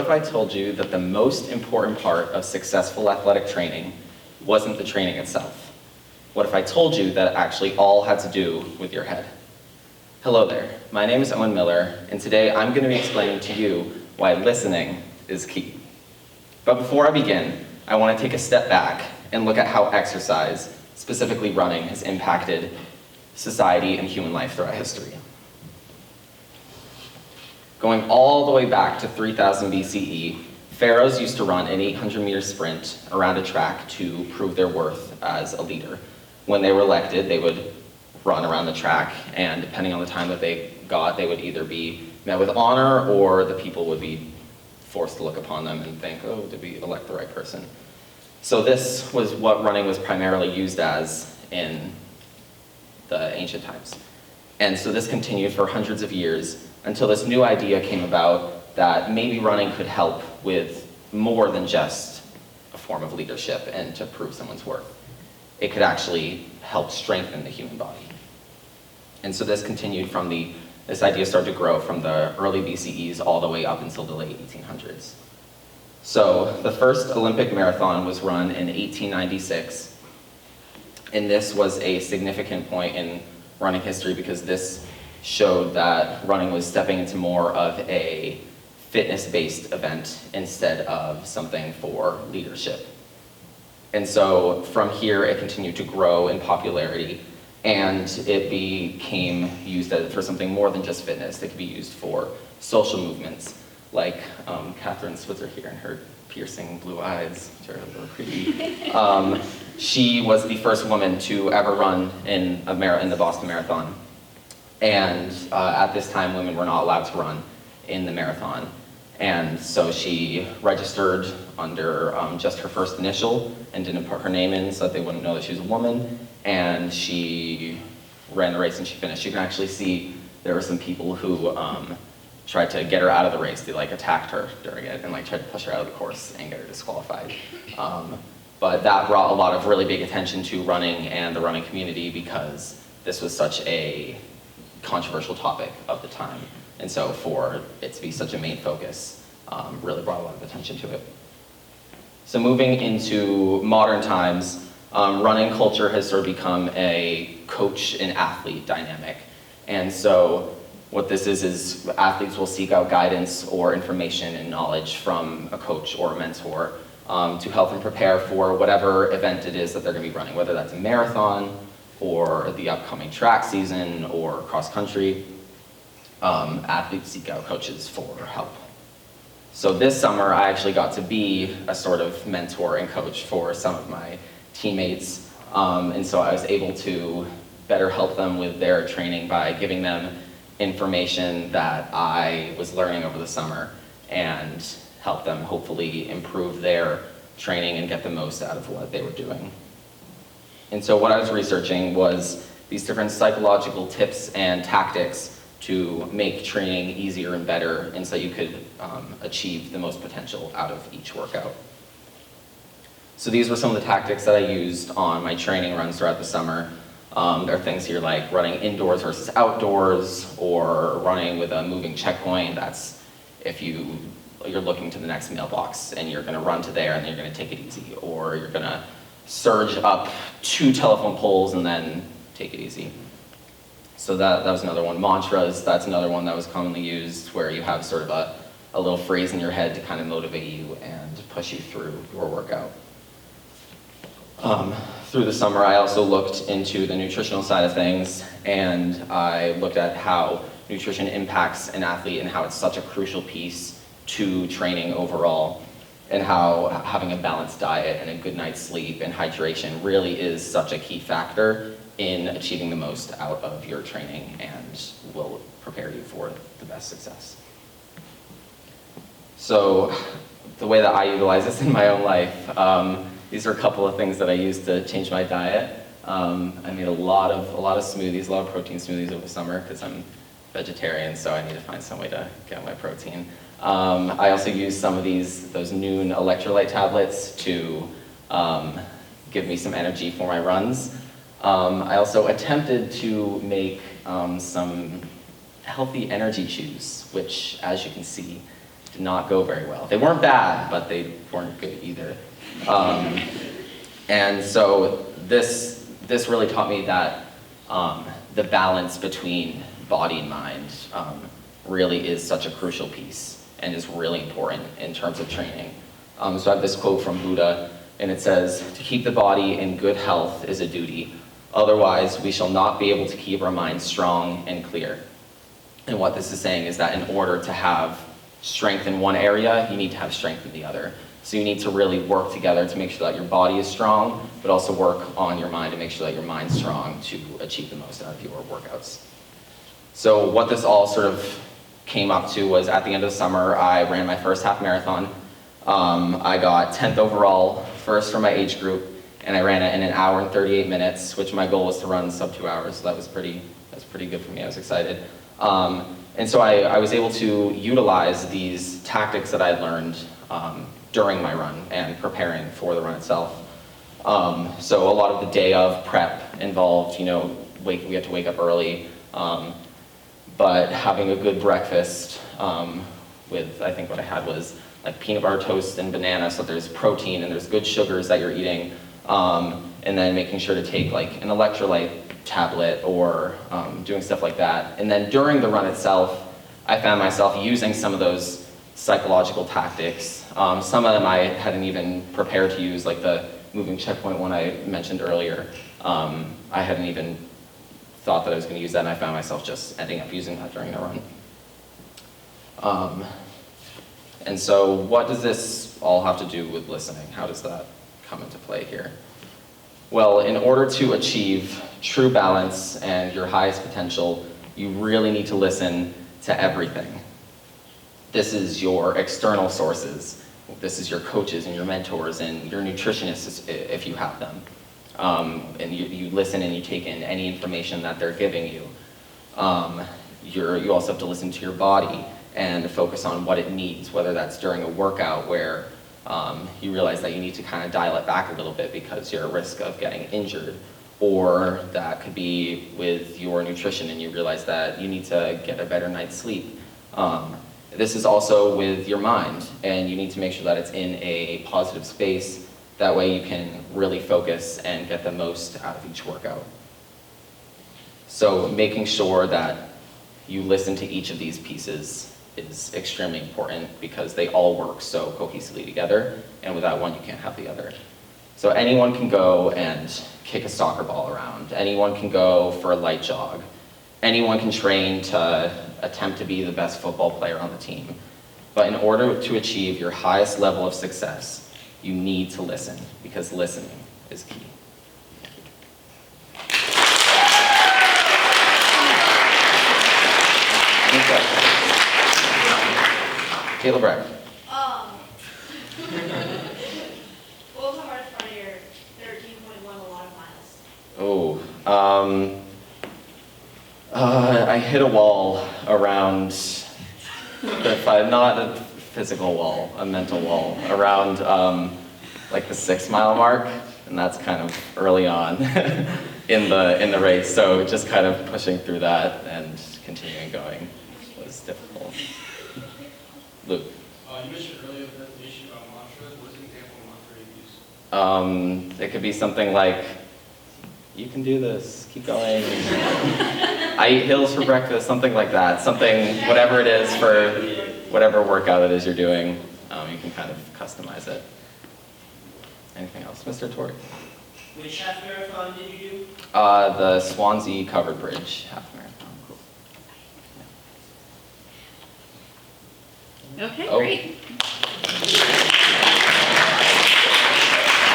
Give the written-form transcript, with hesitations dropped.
if I told you that the most important part of successful athletic training wasn't the training itself? What if I told you that it actually all had to do with your head? Hello there, my name is Owen Miller, and today I'm going to be explaining to you why listening is key. But before I begin, I want to take a step back and look at how exercise, specifically running, has impacted society and human life throughout history. Going all the way back to 3000 BCE, pharaohs used to run an 800-meter sprint around a track to prove their worth as a leader. When they were elected, they would run around the track, and depending on the time that they got, they would either be met with honor or the people would be forced to look upon them and think, oh, did we elect the right person? So this was what running was primarily used as in the ancient times. And so this continued for hundreds of years until this new idea came about that maybe running could help with more than just a form of leadership and to prove someone's worth. It could actually help strengthen the human body. And so this continued from this idea started to grow from the early BCEs all the way up until the late 1800s. So the first Olympic marathon was run in 1896, and this was a significant point in running history because this showed that running was stepping into more of a fitness-based event instead of something for leadership. And so from here, it continued to grow in popularity, and it became used for something more than just fitness. It could be used for social movements, like Catherine Switzer here and her piercing blue eyes, which are really pretty. She was the first woman to ever run in the Boston Marathon. And at this time, women were not allowed to run in the marathon. And so she registered under just her first initial and didn't put her name in so that they wouldn't know that she was a woman. And she ran the race and she finished. You can actually see there were some people who tried to get her out of the race. They attacked her during it and tried to push her out of the course and get her disqualified. But that brought a lot of really big attention to running and the running community because this was such a controversial topic of the time. And so for it to be such a main focus really brought a lot of attention to it. So moving into modern times, running culture has sort of become a coach and athlete dynamic. And so what this is athletes will seek out guidance or information and knowledge from a coach or a mentor to help them prepare for whatever event it is that they're going to be running, whether that's a marathon or the upcoming track season or cross country. Athletes seek out coaches for help. So this summer, I actually got to be a sort of mentor and coach for some of my teammates. And so I was able to better help them with their training by giving them information that I was learning over the summer and help them hopefully improve their training and get the most out of what they were doing. And so what I was researching was these different psychological tips and tactics to make training easier and better and so you could achieve the most potential out of each workout. So these were some of the tactics that I used on my training runs throughout the summer. There are things here like running indoors versus outdoors or running with a moving checkpoint. That's if you're looking to the next mailbox and you're going to run to there and then you're going to take it easy, or you're going to surge up 2 telephone poles and then take it easy. So that was another one. Mantras, that's another one that was commonly used where you have sort of a little phrase in your head to kind of motivate you and push you through your workout. Through the summer, I also looked into the nutritional side of things, and I looked at how nutrition impacts an athlete and how it's such a crucial piece to training overall, and how having a balanced diet and a good night's sleep and hydration really is such a key factor in achieving the most out of your training and will prepare you for the best success. So the way that I utilize this in my own life, these are a couple of things that I used to change my diet. I made a lot of smoothies, a lot of protein smoothies over the summer because I'm vegetarian, so I need to find some way to get my protein. I also used some of those noon electrolyte tablets to give me some energy for my runs. I also attempted to make some healthy energy chews, which, as you can see, did not go very well. They weren't bad, but they weren't good either. And so this really taught me that the balance between body and mind really is such a crucial piece and is really important in terms of training. So I have this quote from Buddha, and it says, "To keep the body in good health is a duty. Otherwise, we shall not be able to keep our minds strong and clear." And what this is saying is that in order to have strength in one area, you need to have strength in the other. So you need to really work together to make sure that your body is strong, but also work on your mind to make sure that your mind's strong to achieve the most out of your workouts. So what this all sort of came up to was at the end of the summer, I ran my first half marathon. I got 10th overall, first for my age group, and I ran it in 1 hour and 38 minutes, which my goal was to run sub 2 hours, so that was pretty good for me. I was excited. And so I was able to utilize these tactics that I had learned during my run and preparing for the run itself. So a lot of the day of prep involved, we had to wake up early, but having a good breakfast with, I think what I had was like peanut butter toast and banana, so there's protein and there's good sugars that you're eating, and then making sure to take like an electrolyte tablet or doing stuff like that. And then during the run itself, I found myself using some of those psychological tactics. Some of them I hadn't even prepared to use, like the moving checkpoint one I mentioned earlier. I hadn't even thought that I was going to use that, and I found myself just ending up using that during the run. And so what does this all have to do with listening? How does that come into play here? Well, in order to achieve true balance and your highest potential, you really need to listen to everything. This is your external sources. This is your coaches and your mentors and your nutritionists if you have them. And you listen and you take in any information that they're giving you. You also have to listen to your body and focus on what it needs, whether that's during a workout where you realize that you need to kind of dial it back a little bit because you're at risk of getting injured, or that could be with your nutrition and you realize that you need to get a better night's sleep. This is also with your mind, and you need to make sure that it's in a positive space. That way you can really focus and get the most out of each workout. So making sure that you listen to each of these pieces is extremely important because they all work so cohesively together, and without one you can't have the other. So anyone can go and kick a soccer ball around. Anyone can go for a light jog. Anyone can train to attempt to be the best football player on the team. But in order to achieve your highest level of success, you need to listen, because listening is key. Any questions? Caleb Bragg. What was the hardest part of your 13.1 a lot of miles? I hit a wall around, not a physical wall, a mental wall, around like the 6 mile mark, and that's kind of early on in the race. So just kind of pushing through that and continuing going was difficult. Luke. You mentioned earlier in the presentation about mantras. What's an example of mantra you use? It could be something like, "You can do this, keep going." "I eat hills for breakfast," something like that. Something, whatever it is for whatever workout it is you're doing, you can kind of customize it. Anything else, Mr. Torrey? Which half marathon did you do? The Swansea Covered Bridge half marathon. Okay, Oh. great.